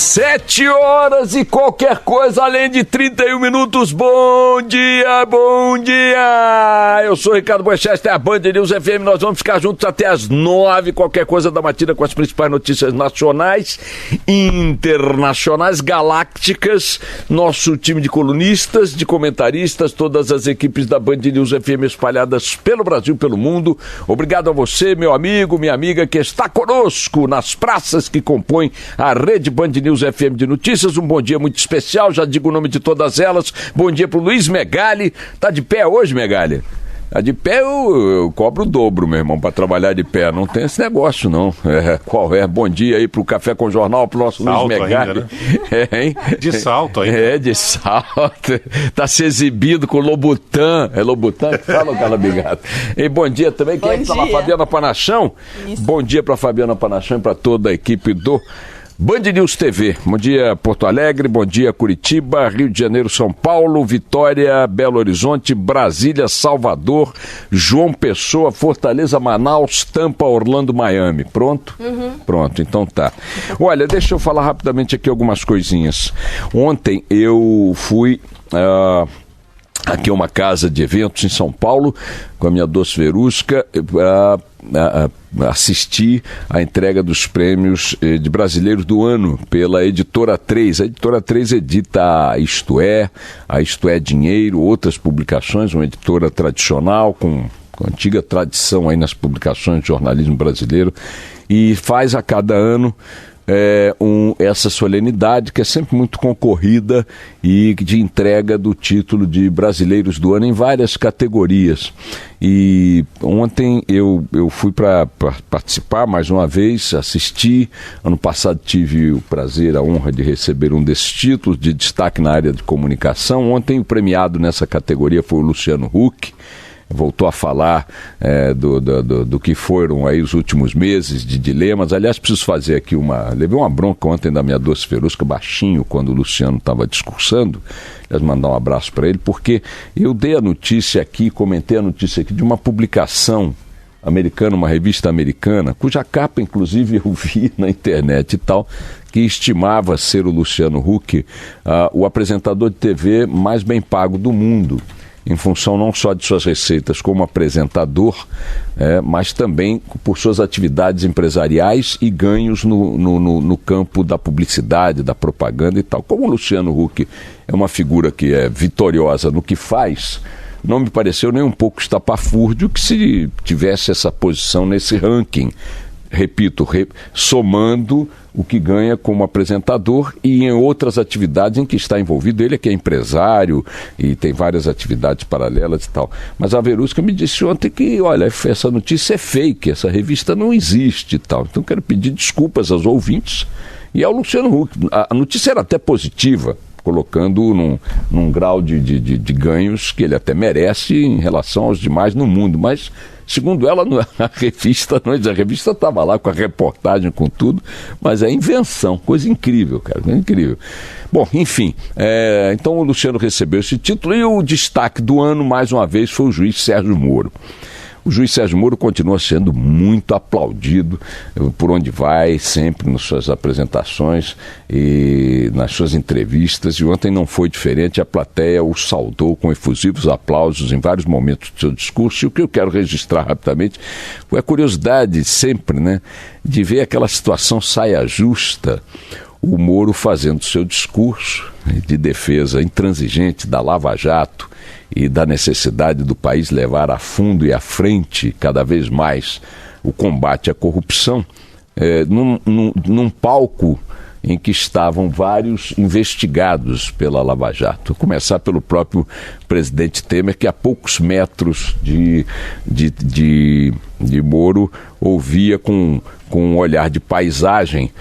7h e qualquer coisa, além de 31 minutos. Bom dia, bom dia! Eu sou Ricardo Boechat, é a Band News FM. Nós vamos ficar juntos até as 9h, qualquer coisa da matina, com as principais notícias nacionais, internacionais, galácticas. Nosso time de colunistas, de comentaristas, todas as equipes da Band News FM espalhadas pelo Brasil, pelo mundo. Obrigado a você, meu amigo, minha amiga, que está conosco nas praças que compõem a rede Band News FM de notícias. Um bom dia muito especial, já digo o nome de todas elas. Bom dia pro Luiz Megali. Tá de pé hoje, Megali? Tá de pé, eu cobro o dobro, meu irmão, pra trabalhar de pé. Não tem esse negócio, não. Qual é? Bom dia aí pro Café com Jornal, pro nosso salto Luiz Megali. Ainda, né? Hein? De salto ainda. De salto. Tá se exibindo com o Lobutan. É Lobutan que fala, Carla Bigato? E bom dia também. Quem é que tá lá? Fabiana Panachão? Isso. Bom dia pra Fabiana Panachão e pra toda a equipe do Band News TV. Bom dia Porto Alegre, bom dia Curitiba, Rio de Janeiro, São Paulo, Vitória, Belo Horizonte, Brasília, Salvador, João Pessoa, Fortaleza, Manaus, Tampa, Orlando, Miami. Pronto? Pronto, então tá. Olha, deixa eu falar rapidamente aqui algumas coisinhas. Ontem eu fui aqui a uma casa de eventos em São Paulo com a minha doce Verusca, assisti à entrega dos prêmios de brasileiros do ano pela Editora 3. A Editora 3 edita a Isto É Dinheiro, outras publicações, uma editora tradicional com antiga tradição aí nas publicações de jornalismo brasileiro, e faz a cada ano essa solenidade que é sempre muito concorrida e de entrega do título de Brasileiros do Ano em várias categorias. E ontem eu fui para participar mais uma vez, assisti. Ano passado tive o prazer, a honra de receber um desses títulos de destaque na área de comunicação. Ontem o premiado nessa categoria foi o Luciano Huck. Voltou a falar do que foram aí os últimos meses de dilemas. Aliás, preciso fazer aqui levei uma bronca ontem da minha doce Verusca, baixinho, quando o Luciano estava discursando. Aliás, mandar um abraço para ele, porque eu dei a notícia aqui, comentei a notícia aqui de uma publicação americana, uma revista americana, cuja capa, inclusive, eu vi na internet e tal, que estimava ser o Luciano Huck o apresentador de TV mais bem pago do mundo, em função não só de suas receitas como apresentador, mas também por suas atividades empresariais e ganhos no campo da publicidade, da propaganda e tal. Como o Luciano Huck é uma figura que é vitoriosa no que faz, não me pareceu nem um pouco estapafúrdio que se tivesse essa posição nesse ranking. Repito, somando o que ganha como apresentador e em outras atividades em que está envolvido. Ele que é empresário e tem várias atividades paralelas e tal. Mas a Verusca me disse ontem que, olha, essa notícia é fake, essa revista não existe e tal. Então quero pedir desculpas aos ouvintes e ao Luciano Huck. A notícia era até positiva, colocando num grau de ganhos que ele até merece em relação aos demais no mundo, mas segundo ela, a revista estava lá com a reportagem, com tudo, mas é invenção, coisa incrível, cara, incrível. Bom, enfim, então o Luciano recebeu esse título e o destaque do ano, mais uma vez, foi o juiz Sérgio Moro. O juiz Sérgio Moro continua sendo muito aplaudido por onde vai, sempre nas suas apresentações e nas suas entrevistas, e ontem não foi diferente. A plateia o saudou com efusivos aplausos em vários momentos do seu discurso, e o que eu quero registrar rapidamente foi a curiosidade sempre, né, de ver aquela situação saia justa, o Moro fazendo seu discurso de defesa intransigente da Lava Jato e da necessidade do país levar a fundo e à frente cada vez mais o combate à corrupção, num palco em que estavam vários investigados pela Lava Jato. A começar pelo próprio presidente Temer, que a poucos metros de Moro ouvia com um olhar de paisagem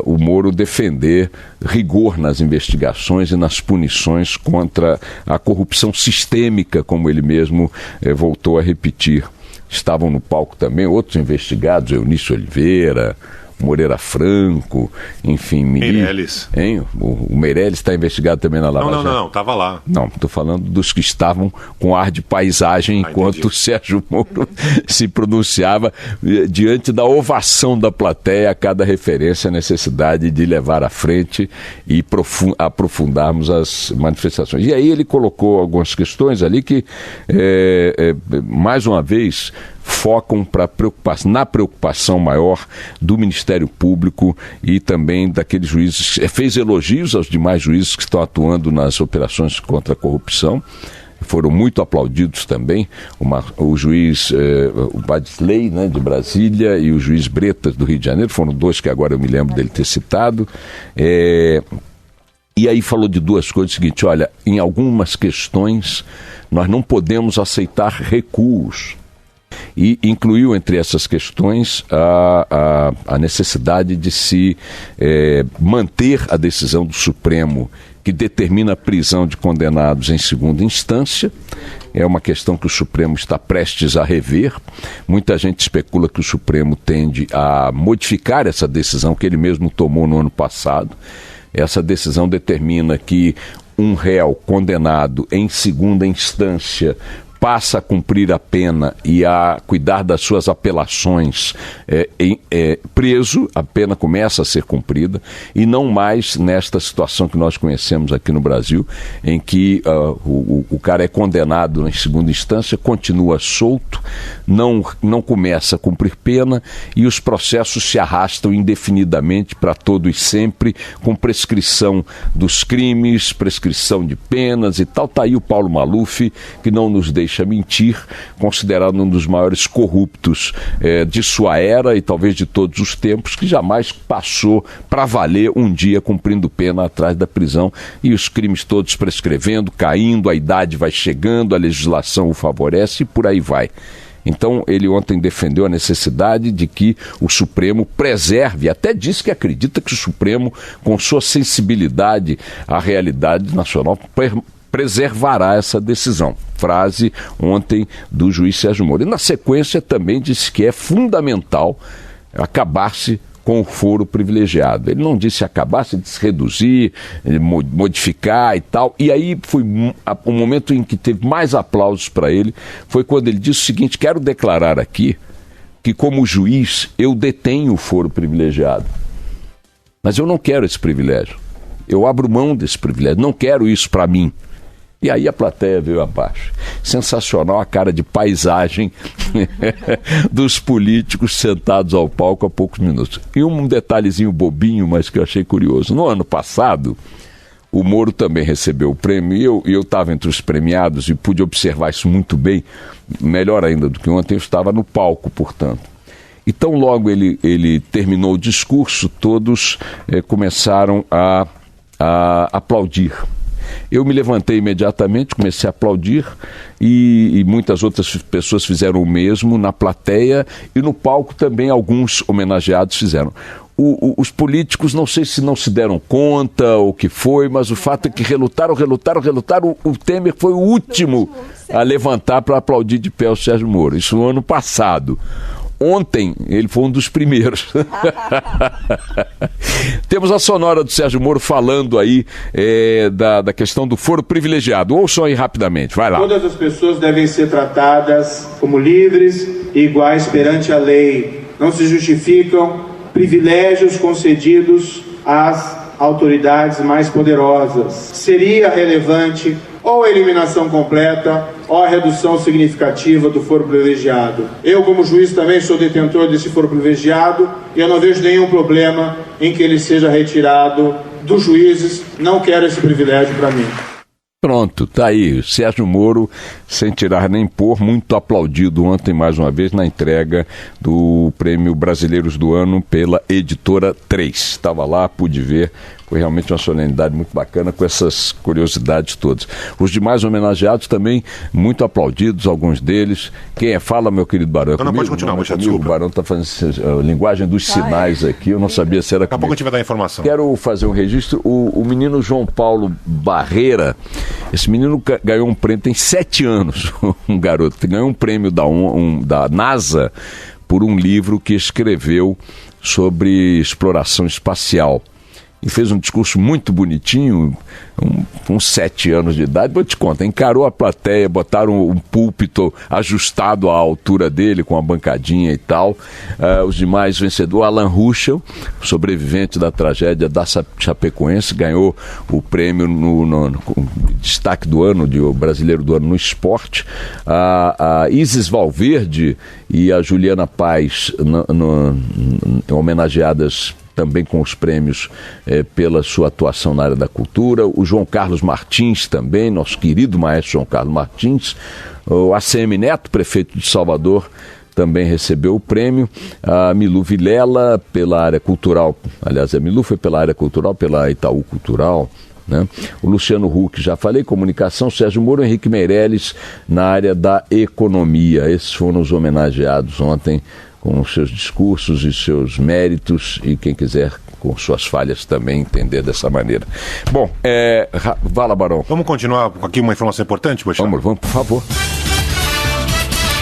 o Moro defender rigor nas investigações e nas punições contra a corrupção sistêmica, como ele mesmo voltou a repetir. Estavam no palco também outros investigados, Eunício Oliveira, Moreira Franco, enfim... Meirelles. Hein? O Meirelles está investigado também na Lava Jato. Não, estava lá. Não, estou falando dos que estavam com ar de paisagem enquanto o Sérgio Moro se pronunciava diante da ovação da plateia a cada referência à necessidade de levar à frente e aprofundarmos as manifestações. E aí ele colocou algumas questões ali que, mais uma vez, focam na preocupação maior do Ministério Público e também daqueles juízes. Fez elogios aos demais juízes que estão atuando nas operações contra a corrupção. Foram muito aplaudidos também, o juiz o Badisley, né, de Brasília, e o juiz Bretas, do Rio de Janeiro. Foram dois que agora eu me lembro dele ter citado. E aí falou de duas coisas. O seguinte: olha, em algumas questões nós não podemos aceitar recuos. E incluiu entre essas questões a necessidade de se manter a decisão do Supremo que determina a prisão de condenados em segunda instância. É uma questão que o Supremo está prestes a rever. Muita gente especula que o Supremo tende a modificar essa decisão que ele mesmo tomou no ano passado. Essa decisão determina que um réu condenado em segunda instância passa a cumprir a pena e a cuidar das suas apelações preso, a pena começa a ser cumprida, e não mais nesta situação que nós conhecemos aqui no Brasil, em que o cara é condenado em segunda instância, continua solto, não começa a cumprir pena e os processos se arrastam indefinidamente para todo e sempre, com prescrição dos crimes, prescrição de penas e tal. Está aí o Paulo Maluf, que não nos deixa mentir, considerado um dos maiores corruptos de sua era e talvez de todos os tempos, que jamais passou para valer um dia cumprindo pena atrás da prisão, e os crimes todos prescrevendo, caindo, a idade vai chegando, a legislação o favorece e por aí vai. Então ele ontem defendeu a necessidade de que o Supremo preserve, até disse que acredita que o Supremo, com sua sensibilidade à realidade nacional, preservará essa decisão. Frase ontem do juiz Sérgio Moro. E na sequência também disse que é fundamental acabar-se com o foro privilegiado. Ele não disse acabar-se, disse reduzir, modificar e tal. E aí foi o momento em que teve mais aplausos para ele, foi quando ele disse o seguinte: quero declarar aqui que, como juiz, eu detenho o foro privilegiado. Mas eu não quero esse privilégio. Eu abro mão desse privilégio. Não quero isso para mim. E aí a plateia veio abaixo. Sensacional a cara de paisagem dos políticos sentados ao palco há poucos minutos. E um detalhezinho bobinho, mas que eu achei curioso. No ano passado, o Moro também recebeu o prêmio e eu estava entre os premiados e pude observar isso muito bem, melhor ainda do que ontem. Eu estava no palco, portanto. Então, logo ele terminou o discurso, todos começaram a aplaudir. Eu me levantei imediatamente, comecei a aplaudir e muitas outras pessoas fizeram o mesmo na plateia, e no palco também alguns homenageados fizeram. Os políticos, não sei se não se deram conta ou o que foi, mas o fato é que relutaram. O Temer foi o último a levantar para aplaudir de pé o Sérgio Moro. Isso no ano passado. Ontem ele foi um dos primeiros. Temos a sonora do Sérgio Moro falando aí da questão do foro privilegiado. Ouçam aí rapidamente, vai lá. Todas as pessoas devem ser tratadas como livres e iguais perante a lei. Não se justificam privilégios concedidos às autoridades mais poderosas. Seria relevante ou a eliminação completa ou a redução significativa do foro privilegiado. Eu, como juiz, também sou detentor desse foro privilegiado e eu não vejo nenhum problema em que ele seja retirado dos juízes. Não quero esse privilégio para mim. Pronto, tá aí, Sérgio Moro, sem tirar nem pôr, muito aplaudido ontem mais uma vez na entrega do Prêmio Brasileiros do Ano pela Editora 3. Estava lá, pude ver, foi realmente uma solenidade muito bacana com essas curiosidades todas. Os demais homenageados também muito aplaudidos, alguns deles. Quem fala, meu querido Barão? Não, pode continuar, o Barão está fazendo a linguagem dos sinais aqui, eu não sabia se era Daqui a pouco a gente vai dar informação. Quero fazer um registro, o menino João Paulo Barreira, esse menino ganhou um prêmio, tem 7 anos, um garoto, ganhou um prêmio da NASA por um livro que escreveu sobre exploração espacial. E fez um discurso muito bonitinho, com 7 anos de idade, vou te contar, encarou a plateia, botaram um púlpito ajustado à altura dele, com a bancadinha e tal. Os demais vencedores, Alan Ruschel, sobrevivente da tragédia da Chapecoense, ganhou o prêmio no destaque do ano, o brasileiro do ano no esporte. A Isis Valverde e a Juliana Paz, homenageadas também com os prêmios pela sua atuação na área da cultura. O João Carlos Martins também, nosso querido maestro João Carlos Martins. O ACM Neto, prefeito de Salvador, também recebeu o prêmio. A Milu Vilela, pela área cultural, aliás, a Milu foi pela área cultural, pela Itaú Cultural, né? O Luciano Huck, já falei, comunicação. Sérgio Moro, Henrique Meirelles, na área da economia. Esses foram os homenageados ontem, com os seus discursos e seus méritos, e quem quiser com suas falhas também entender dessa maneira. Bom, Vala Barão. Vamos continuar com aqui uma informação importante, Boechat? Vamos, por favor.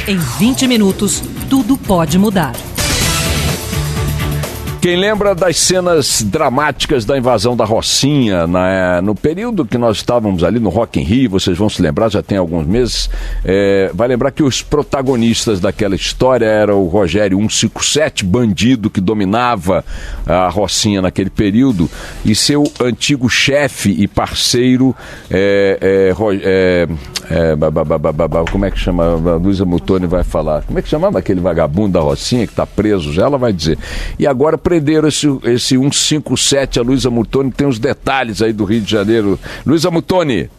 Em 20 minutos, tudo pode mudar. Quem lembra das cenas dramáticas da invasão da Rocinha, no período que nós estávamos ali no Rock in Rio, vocês vão se lembrar, já tem alguns meses, vai lembrar que os protagonistas daquela história eram o Rogério 157, bandido que dominava a Rocinha naquele período, e seu antigo chefe e parceiro, como é que chama? A Luísa Mutoni vai falar. Como é que chamava aquele vagabundo da Rocinha que está preso já? Ela vai dizer. E agora prenderam esse 157, a Luísa Mutoni, tem os detalhes aí do Rio de Janeiro. Luísa Mutoni.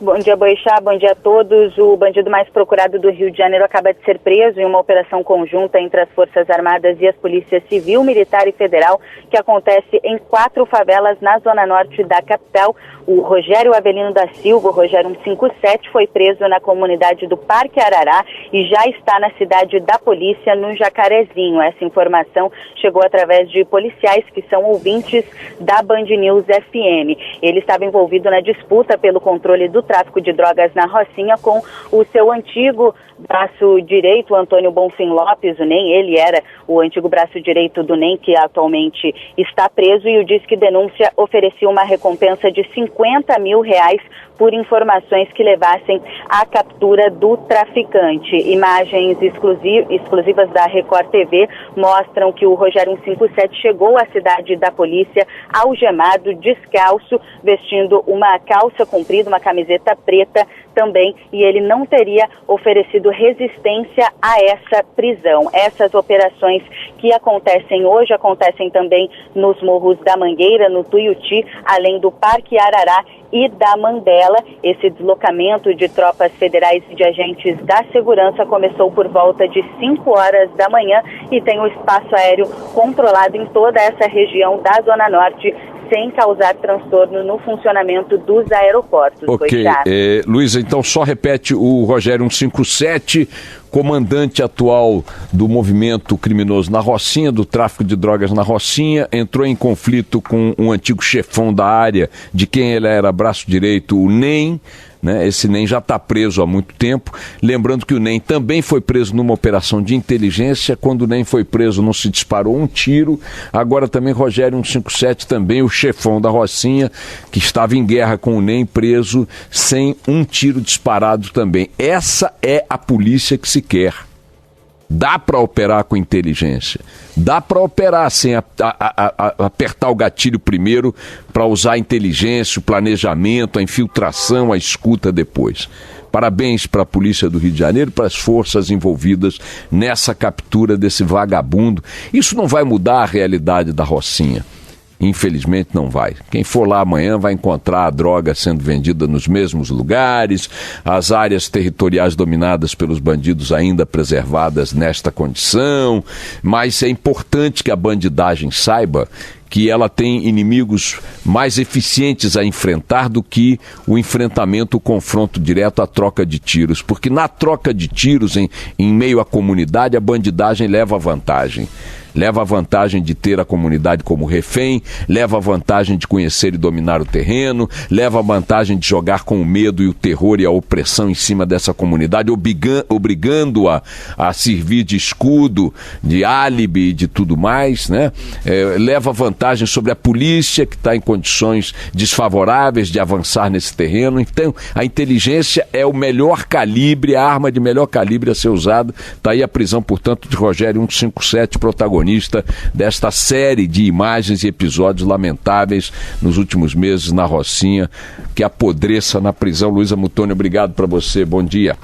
Bom dia, Boechat, bom dia a todos. O bandido mais procurado do Rio de Janeiro acaba de ser preso em uma operação conjunta entre as Forças Armadas e as Polícias Civil, Militar e Federal, que acontece em 4 favelas na zona norte da capital. O Rogério Avelino da Silva, o Rogério 157, foi preso na comunidade do Parque Arará e já está na cidade da polícia, no Jacarezinho. Essa informação chegou através de policiais que são ouvintes da Band News FM. Ele estava envolvido na disputa pelo controle do tráfico de drogas na Rocinha com o seu antigo braço direito, Antônio Bonfim Lopes, o NEM. Ele era o antigo braço direito do NEM, que atualmente está preso, e o Disque Denúncia oferecia uma recompensa de R$50 mil por informações que levassem à captura do traficante. Imagens exclusivas da Record TV mostram que o Rogério 157 chegou à cidade da polícia algemado, descalço, vestindo uma calça comprida, uma camiseta preta também, e ele não teria oferecido resistência a essa prisão. Essas operações que acontecem hoje, acontecem também nos morros da Mangueira, no Tuiuti, além do Parque Arará e da Mandela. Esse deslocamento de tropas federais e de agentes da segurança começou por volta de 5 horas da manhã e tem o espaço aéreo controlado em toda essa região da Zona Norte, sem causar transtorno no funcionamento dos aeroportos. Ok, Luísa, então só repete: o Rogério 157, comandante atual do movimento criminoso na Rocinha, do tráfico de drogas na Rocinha, entrou em conflito com um antigo chefão da área, de quem ele era braço direito, o NEM, né? Esse NEM já está preso há muito tempo. Lembrando que o NEM também foi preso numa operação de inteligência. Quando o NEM foi preso, não se disparou um tiro. Agora também Rogério 157, também o chefão da Rocinha, que estava em guerra com o NEM, preso sem um tiro disparado também. Essa é a polícia que se quer. Dá para operar com inteligência, dá para operar sem apertar o gatilho primeiro, para usar a inteligência, o planejamento, a infiltração, a escuta depois. Parabéns para a Polícia do Rio de Janeiro, para as forças envolvidas nessa captura desse vagabundo. Isso não vai mudar a realidade da Rocinha. Infelizmente não vai. Quem for lá amanhã vai encontrar a droga sendo vendida nos mesmos lugares, as áreas territoriais dominadas pelos bandidos ainda preservadas nesta condição, mas é importante que a bandidagem saiba que ela tem inimigos mais eficientes a enfrentar do que o enfrentamento, o confronto direto, a troca de tiros. Porque na troca de tiros, em meio à comunidade, a bandidagem leva vantagem. leva a vantagem de ter a comunidade como refém, leva a vantagem de conhecer e dominar o terreno, leva a vantagem de jogar com o medo e o terror e a opressão em cima dessa comunidade, obrigando-a a servir de escudo, de álibi e de tudo mais, né? Leva vantagem sobre a polícia, que está em condições desfavoráveis de avançar nesse terreno. Então, a inteligência é o melhor calibre, a arma de melhor calibre a ser usada. Está aí a prisão, portanto, de Rogério 157, protagonista desta série de imagens e episódios lamentáveis nos últimos meses na Rocinha, que apodreça na prisão. Luísa Muttoni, obrigado para você, bom dia.